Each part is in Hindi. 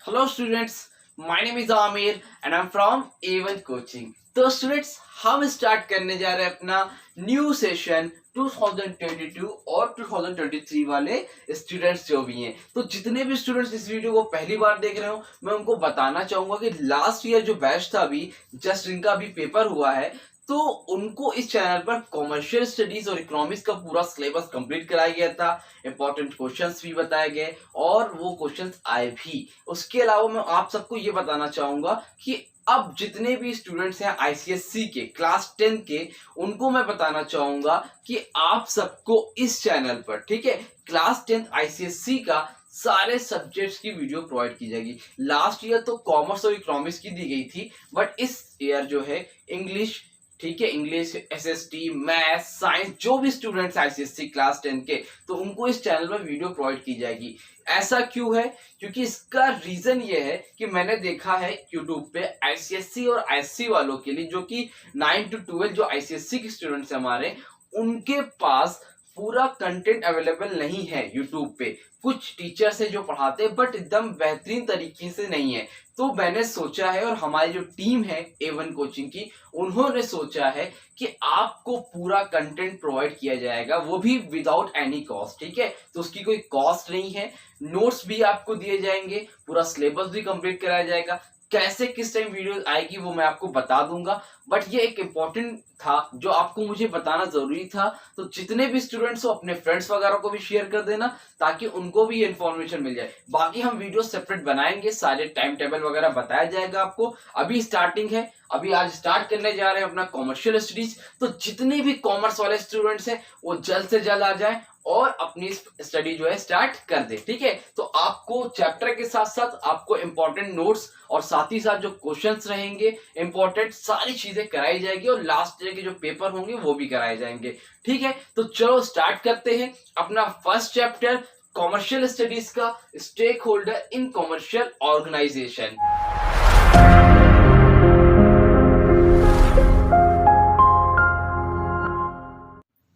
Hello students, my name is Amir and I'm from A1 Coaching. तो स्टूडेंट्स हम स्टार्ट करने जा रहे हैं अपना न्यू सेशन 2022 और 2023 वाले स्टूडेंट्स जो भी हैं। तो जितने भी स्टूडेंट्स इस वीडियो को पहली बार देख रहे हो, मैं उनको बताना चाहूंगा कि लास्ट ईयर जो बैच था अभी जस्ट इनका अभी पेपर हुआ है, तो उनको इस चैनल पर कॉमर्शियल स्टडीज और इकोनॉमिक्स का पूरा सिलेबस कंप्लीट कराया गया था। इंपॉर्टेंट क्वेश्चंस भी बताए गए और वो क्वेश्चंस आए भी। उसके अलावा मैं आप सबको ये बताना चाहूंगा कि अब जितने भी स्टूडेंट्स हैं आईसीएससी के क्लास 10 के, उनको मैं बताना चाहूंगा कि आप सबको इस चैनल पर, ठीक है, क्लास 10 आईसीएससी का सारे सब्जेक्ट्स की वीडियो प्रोवाइड की जाएगी। लास्ट ईयर तो कॉमर्स और इकोनॉमिक्स की दी गई थी, बट इस ईयर जो है इंग्लिश, ठीक है, इंग्लिश, एसएसटी, मैथ्स, साइंस, जो भी स्टूडेंट्स आईसीएससी क्लास 10 के, तो उनको इस चैनल पर वीडियो प्रोवाइड की जाएगी। ऐसा क्यों है? क्योंकि इसका रीजन ये है कि मैंने देखा है यूट्यूब पे आईसीएससी और आईएससी वालों के लिए, जो कि 9 to 12 जो आईसीएससी के स्टूडेंट्स हैं हमारे, उनके पास पूरा कंटेंट अवेलेबल नहीं है यूट्यूब पे। कुछ टीचर्स है जो पढ़ाते हैं बट एकदम बेहतरीन तरीके से नहीं है। तो मैंने सोचा है और हमारी जो टीम है A1 कोचिंग की, उन्होंने सोचा है कि आपको पूरा कंटेंट प्रोवाइड किया जाएगा, वो भी विदाउट एनी कॉस्ट, ठीक है। तो उसकी कोई कॉस्ट नहीं है, नोट्स भी आपको दिए जाएंगे, पूरा सिलेबस भी कंप्लीट कराया जाएगा। कैसे किस टाइम वीडियो आएगी वो मैं आपको बता दूंगा, बट ये एक इम्पोर्टेंट था जो आपको मुझे बताना जरूरी था। तो जितने भी स्टूडेंट्स हो अपने फ्रेंड्स वगैरह को भी शेयर कर देना ताकि उनको भी ये इन्फॉर्मेशन मिल जाए। बाकी हम वीडियो सेपरेट बनाएंगे, सारे टाइम टेबल वगैरह बताया जाएगा आपको। अभी स्टार्टिंग है, अभी आज स्टार्ट करने जा रहे हैं अपना कॉमर्शियल स्टडीज। तो जितने भी कॉमर्स वाले स्टूडेंट्स हैं वो जल्द से जल्द आ जाएं और अपनी स्टडी जो है स्टार्ट कर दे, ठीक है। तो आपको चैप्टर के साथ साथ आपको इंपॉर्टेंट नोट्स और साथ ही साथ जो क्वेश्चंस रहेंगे इंपॉर्टेंट, सारी चीजें कराई जाएगी और लास्ट ईयर के जो पेपर होंगे वो भी कराए जाएंगे, ठीक है। तो चलो स्टार्ट करते हैं अपना फर्स्ट चैप्टर कॉमर्शियल स्टडीज का, stakeholder in commercial organisation.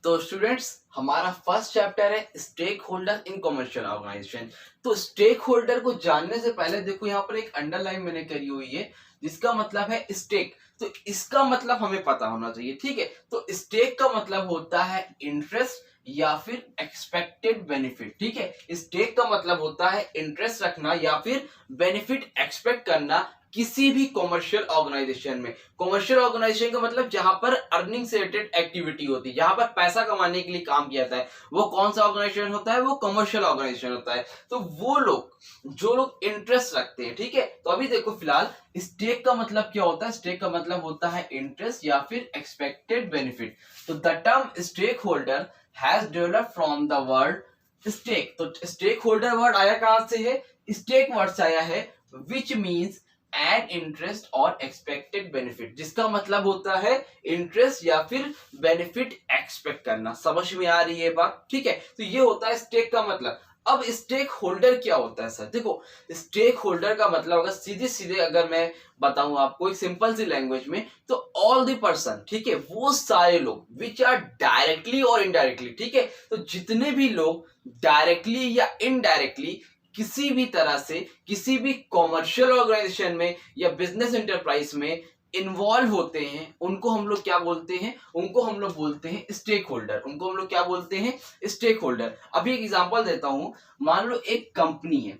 तो स्टूडेंट्स हमारा फर्स्ट चैप्टर है stakeholder in commercial organisation. तो स्टेक होल्डर को जानने से पहले देखो यहाँ पर एक अंडरलाइन मैंने करी हुई है जिसका मतलब है स्टेक। तो इसका मतलब हमें पता होना चाहिए, ठीक है। तो स्टेक का मतलब होता है इंटरेस्ट या फिर एक्सपेक्टेड बेनिफिट, ठीक है। स्टेक का मतलब होता है इंटरेस्ट रखना या फिर बेनिफिट एक्सपेक्ट करना किसी भी कॉमर्शियल ऑर्गेनाइजेशन में। कॉमर्शियल ऑर्गेनाइजेशन का मतलब जहां पर अर्निंग से रिलेटेड एक्टिविटी होती है, जहां पर पैसा कमाने के लिए काम किया जाता है, वो कौन सा ऑर्गेनाइजेशन होता है? वो कॉमर्शियल ऑर्गेनाइजेशन होता है। तो वो लोग जो लोग इंटरेस्ट रखते हैं, ठीक है। तो अभी देखो फिलहाल स्टेक का मतलब क्या होता है? स्टेक का मतलब होता है इंटरेस्ट या फिर एक्सपेक्टेड बेनिफिट। तो the term stakeholder has developed from the word stake. तो स्टेक होल्डर वर्ड आया कहां से है? स्टेक वर्ड से आया है, विच मीन्स एंड इंटरेस्ट और एक्सपेक्टेड बेनिफिट, जिसका मतलब होता है इंटरेस्ट या फिर बेनिफिट एक्सपेक्ट करना। समझ में आ रही है बात, ठीक है। तो ये होता है स्टेक का मतलब। अब स्टेक होल्डर क्या होता है सर? देखो स्टेक होल्डर का मतलब अगर सीधे सीधे अगर मैं बताऊं आपको एक सिंपल सी लैंग्वेज में, तो ऑल द पर्सन, ठीक है, वो सारे लोग विच आर डायरेक्टली और इनडायरेक्टली, ठीक है। तो जितने भी लोग डायरेक्टली या इनडायरेक्टली किसी भी तरह से किसी भी कॉमर्शियल ऑर्गेनाइजेशन में या बिजनेस एंटरप्राइज में इन्वॉल्व होते हैं, उनको हम लोग क्या बोलते हैं? उनको हम लोग बोलते हैं स्टेक होल्डर। उनको हम लोग क्या बोलते हैं? Stakeholder. अभी एक एग्जांपल देता हूं। मान लो एक कंपनी है,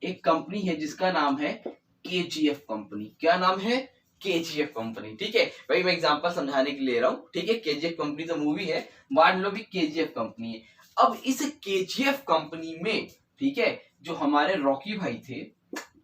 एक कंपनी है जिसका नाम है केजीएफ कंपनी। क्या नाम है? केजीएफ कंपनी, ठीक है भाई। मैं एग्जांपल समझाने के लिए ले रहा हूं, ठीक है। केजीएफ कंपनी तो मूवी है, मान लो भी केजीएफ कंपनी है। अब इस केजीएफ कंपनी में, ठीक है, जो हमारे रॉकी भाई थे,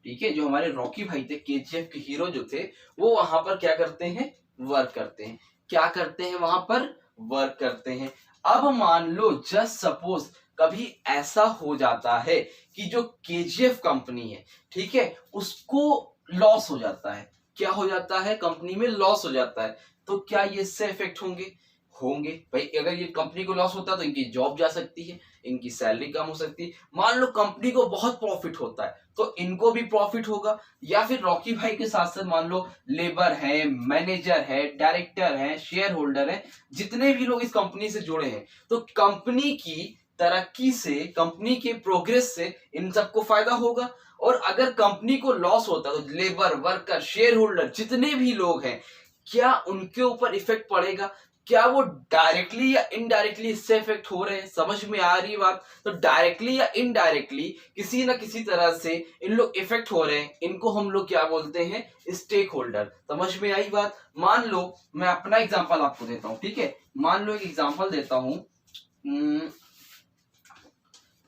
ठीक है, जो हमारे रॉकी भाई थे, केजीएफ के हीरो जो थे, वो वहां पर क्या करते हैं? वर्क करते हैं। क्या करते हैं? वहां पर वर्क करते हैं। अब मान लो जस्ट सपोज कभी ऐसा हो जाता है कि जो केजीएफ कंपनी है, ठीक है, उसको लॉस हो जाता है। क्या हो जाता है? कंपनी में लॉस हो जाता है। तो क्या ये इससे इफेक्ट होंगे? होंगे भाई। अगर ये कंपनी को लॉस होता है तो इनकी जॉब जा सकती है, इनकी सैलरी कम हो सकती है। मान लो कंपनी को बहुत प्रॉफिट होता है तो इनको भी प्रॉफिट होगा। या फिर रॉकी भाई के साथ साथ मान लो लेबर है, मैनेजर है, डायरेक्टर है, शेयर होल्डर है, जितने भी लोग इस कंपनी से जुड़े हैं, तो कंपनी की तरक्की से, कंपनी के प्रोग्रेस से इन सबको फायदा होगा। और अगर कंपनी को लॉस होता है तो लेबर, वर्कर, शेयर होल्डर जितने भी लोग हैं, क्या उनके ऊपर इफेक्ट पड़ेगा? क्या वो डायरेक्टली या इनडायरेक्टली इससे इफेक्ट हो रहे हैं? समझ में आ रही है बात? तो डायरेक्टली या इनडायरेक्टली किसी ना किसी तरह से इन लोग इफेक्ट हो रहे हैं, इनको हम लोग क्या बोलते हैं? Stakeholder. समझ में आई बात? मान लो मैं अपना एग्जांपल आपको देता हूं, ठीक है? मान लो एक एग्जांपल देता हूं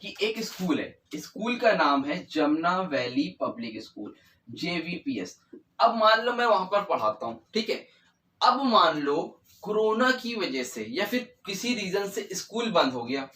कि एक स्कूल है, स्कूल का नाम है Jamuna valley public school, JVPS। अब मान लो मैं वहां पर पढ़ाता हूं, ठीक है? अब मान लो कोरोना की वजह से या फिर किसी रीजन से स्कूल बंद हो गया,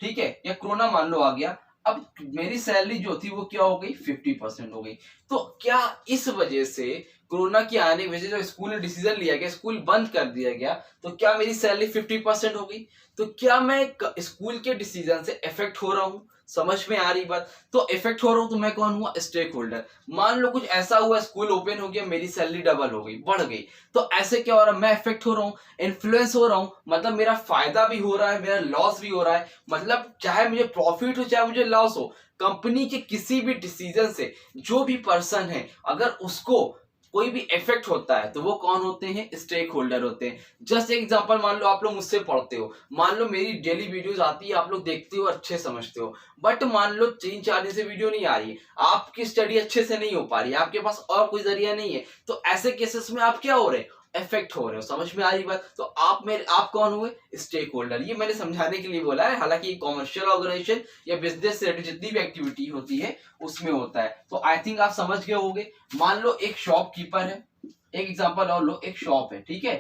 ठीक है? या कोरोना मान लो आ गया। अब मेरी सैलरी जो थी वो क्या हो गई? 50% हो गई। तो क्या इस वजह से, कोरोना के आने की वजह से जो स्कूल ने डिसीजन लिया गया, स्कूल बंद कर दिया गया, तो क्या मेरी सैलरी 50% हो गई? तो क्या मैं स्कूल के डिसीजन से इफेक्ट हो रहा हूं? समझ में आ रही बात? तो इफेक्ट हो रहा हूं तो मैं कौन हुआ? Stakeholder. मान लो कुछ ऐसा हुआ, स्कूल ओपन हो गया, मेरी सैलरी डबल हो गई, बढ़ गई, तो ऐसे क्या हो रहा है? मैं इफेक्ट हो रहा हूँ, इन्फ्लुएंस हो रहा हूँ। मतलब मेरा फायदा भी हो रहा है, मेरा लॉस भी हो रहा है। मतलब चाहे मुझे प्रॉफिट हो चाहे मुझे लॉस हो, कंपनी के किसी भी डिसीजन से जो भी पर्सन है, अगर उसको कोई भी इफेक्ट होता है तो वो कौन होते हैं? स्टेक होल्डर होते हैं। जस्ट एक एग्जांपल, मान लो आप लोग मुझसे पढ़ते हो, मान लो मेरी डेली वीडियोस आती है, आप लोग देखते हो, अच्छे समझते हो, बट मान लो 3-4 दिन से वीडियो नहीं आ रही है, आपकी स्टडी अच्छे से नहीं हो पा रही है, आपके पास और कोई जरिया नहीं है, तो ऐसे केसेस में आप क्या हो रहे हैं? इफेक्ट हो रहे हो। समझ में आ रही बात? तो आप कौन हुए? Stakeholder. ये मैंने समझाने के लिए बोला है, हालांकि कॉमर्शियल ऑर्गेनाइजेशन या बिजनेस से रिलेटेड जितनी भी एक्टिविटी होती है उसमें होता है। तो आई थिंक आप समझ गए होंगे। मान लो एक शॉपकीपर है, एक एग्जांपल और लो, एक शॉप है, ठीक है?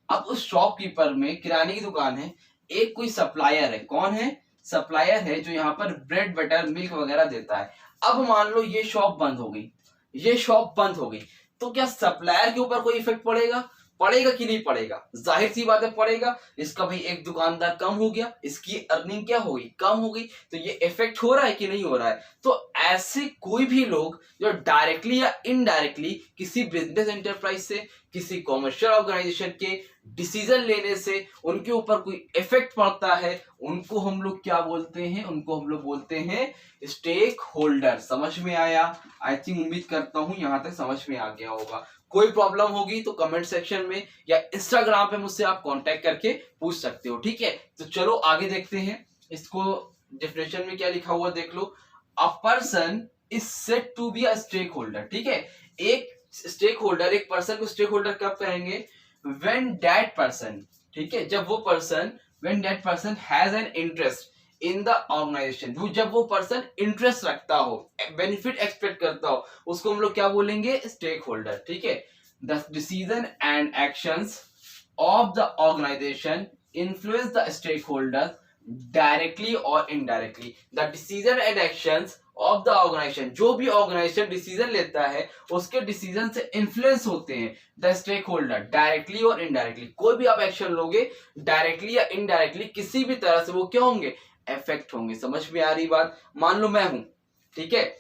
अब उस शॉपकीपर में किराने की दुकान है, एक कोई सप्लायर है। कौन है? सप्लायर है जो यहाँ पर ब्रेड बटर मिल्क वगैरह देता है। अब मान लो ये शॉप बंद हो गई, ये शॉप बंद हो गई, तो क्या सप्लायर के ऊपर कोई इफेक्ट पड़ेगा? पड़ेगा कि नहीं पड़ेगा? जाहिर सी बात है पड़ेगा। इसका भाई एक दुकानदार कम हो गया, इसकी अर्निंग क्या हो गई? कम हो गई। तो ये इफेक्ट हो रहा है कि नहीं हो रहा है? तो ऐसे कोई भी लोग जो डायरेक्टली या इनडायरेक्टली किसी बिजनेस एंटरप्राइज से, किसी कॉमर्शियल ऑर्गेनाइजेशन के डिसीजन लेने से उनके ऊपर कोई इफेक्ट पड़ता है, उनको हम लोग क्या बोलते हैं? उनको हम लोग बोलते हैं स्टेक होल्डर। समझ में आया? आई थिंक, उम्मीद करता हूं यहां तक समझ में आ गया होगा। कोई प्रॉब्लम होगी तो कमेंट सेक्शन में या इंस्टाग्राम पे मुझसे आप कांटेक्ट करके पूछ सकते हो, ठीक है? तो चलो आगे देखते हैं। इसको डेफिनेशन में क्या लिखा हुआ देख लो। A person is said to be a stakeholder, ठीक है? एक स्टेक होल्डर, एक पर्सन को स्टेक होल्डर कब कहेंगे? व्हेन दैट पर्सन, ठीक है, जब वो person, when that person has an interest in the organization, जब वो पर्सन इंटरेस्ट रखता हो, बेनिफिट एक्सपेक्ट करता हो, उसको हम लोग क्या बोलेंगे? स्टेक होल्डर, ठीक है? The decision and actions of the organization influence the stakeholder directly और indirectly. The decision and actions of the organization, जो भी ऑर्गेनाइजेशन डिसीजन लेता है उसके डिसीजन से इन्फ्लुएंस होते हैं द स्टेक होल्डर डायरेक्टली और इनडायरेक्टली। कोई भी आप एक्शन लोगे डायरेक्टली या इनडायरेक्टली, किसी भी तरह से वो क्या होंगे? इफेक्ट होंगे। समझ में आ रही बात? मान लो मैं हूं, ठीक है,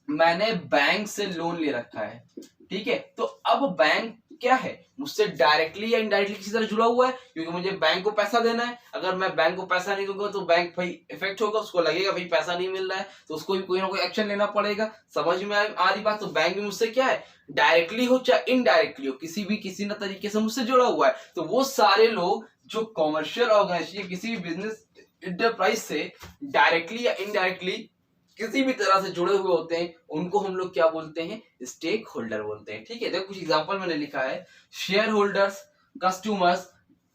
मैंने बैंक से लोन ले रखा है, ठीक है? तो अब बैंक क्या है? मुझसे डायरेक्टली या इनडायरेक्टली किसी तरह जुड़ा हुआ है, क्योंकि मुझे बैंक को पैसा देना है। अगर मैं बैंक को पैसा नहीं दूंगा तो बैंक भाई इफेक्ट होगा, उसको लगेगा भाई पैसा नहीं मिल रहा है, तो उसको भी कोई ना कोई एक्शन लेना पड़ेगा। समझ में आ रही बात? तो बैंक भी मुझसे क्या है? डायरेक्टली हो चाहे इनडायरेक्टली हो, किसी ना तरीके से मुझसे जुड़ा हुआ है। तो वो सारे लोग जो कॉमर्शियल ऑर्गेनाइजेशन, किसी भी बिजनेस इंटरप्राइज से डायरेक्टली या इनडायरेक्टली किसी भी तरह से जुड़े हुए होते हैं, उनको हम लोग क्या बोलते हैं? स्टेक होल्डर बोलते हैं, ठीक है? देखो कुछ एग्जांपल मैंने लिखा है। Shareholders, customers,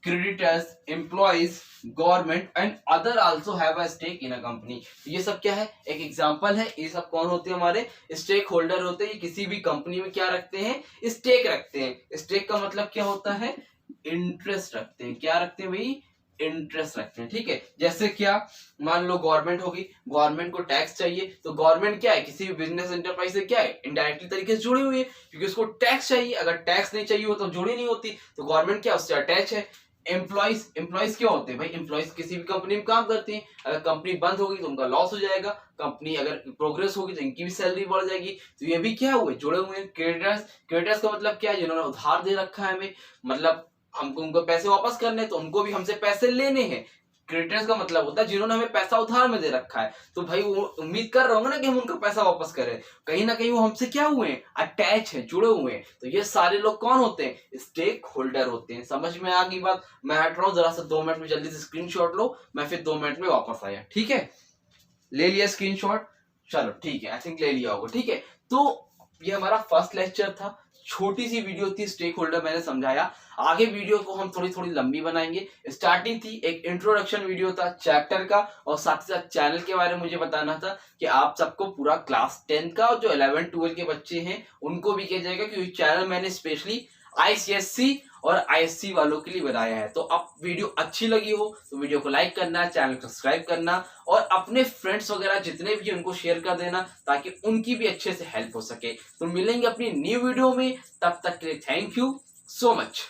creditors, employees, government and other also have a stake in a company. ये सब क्या है? एक एग्जांपल है। ये सब कौन होते हैं? हमारे स्टेक होल्डर होते हैं। ये किसी भी कंपनी में क्या रखते हैं? स्टेक रखते हैं। स्टेक का मतलब क्या होता है? इंटरेस्ट रखते हैं। क्या रखते हैं भाई? इंटरेस्ट रखते हैं, ठीक है? जैसे क्या, मान लो गवर्नमेंट होगी, गवर्नमेंट को टैक्स चाहिए, तो गवर्नमेंट क्या है? किसी भी बिजनेस एंटरप्राइज से क्या है? इनडायरेक्टली तरीके से जुड़ी हुई है, क्योंकि उसको टैक्स चाहिए। अगर टैक्स नहीं चाहिए हो तो जुड़ी नहीं होती, तो गवर्नमेंट क्या उससे अटैच है। एम्प्लॉइज क्या होते हैं भाई? एम्प्लॉइज किसी भी कंपनी में काम करते हैं। अगर कंपनी बंद होगी तो उनका लॉस हो जाएगा, कंपनी अगर प्रोग्रेस होगी तो इनकी भी सैलरी बढ़ जाएगी। तो ये भी क्या हुए? जुड़े हुए हैं। क्रेडिटर्स का मतलब क्या है? जिन्होंने उधार दे रखा है हमें, मतलब हमको उनको पैसे वापस करने, तो उनको भी हमसे पैसे लेने हैं। क्रेडिटर्स का मतलब होता है जिन्होंने हमें पैसा उधार में दे रखा है, तो भाई वो उम्मीद कर रहे होंगे ना कि हम उनका पैसा वापस करें, कहीं ना कहीं वो हमसे क्या हुए हैं, अटैच है, जुड़े हुए हैं। तो ये सारे लोग कौन होते हैं, स्टेक होल्डर होते हैं। समझ में आ गई बात? मैं हट रहा हूँ जरा सा 2 मिनट में, जल्दी से स्क्रीनशॉट लो, मैं फिर 2 मिनट में वापस आया। ठीक है, ले लिया स्क्रीनशॉट? चलो ठीक है, आई थिंक ले लिया होगा। ठीक है, तो ये हमारा फर्स्ट लेक्चर था, छोटी सी वीडियो थी, स्टेक होल्डर मैंने समझाया। आगे वीडियो को हम थोड़ी थोड़ी लंबी बनाएंगे। स्टार्टिंग थी, एक इंट्रोडक्शन वीडियो था चैप्टर का, और साथ ही साथ चैनल के बारे में मुझे बताना था कि आप सबको पूरा क्लास 10 का और जो 11 12 के बच्चे हैं उनको भी किया जाएगा, क्योंकि चैनल मैंने स्पेशली आईसीएससी और आईएससी वालों के लिए बनाया है। तो अब वीडियो अच्छी लगी हो तो वीडियो को लाइक करना, चैनल को सब्सक्राइब करना, और अपने फ्रेंड्स वगैरह जितने भी उनको शेयर कर देना, ताकि उनकी भी अच्छे से हेल्प हो सके। तो मिलेंगे अपनी न्यू वीडियो में, तब तक के लिए थैंक यू सो मच।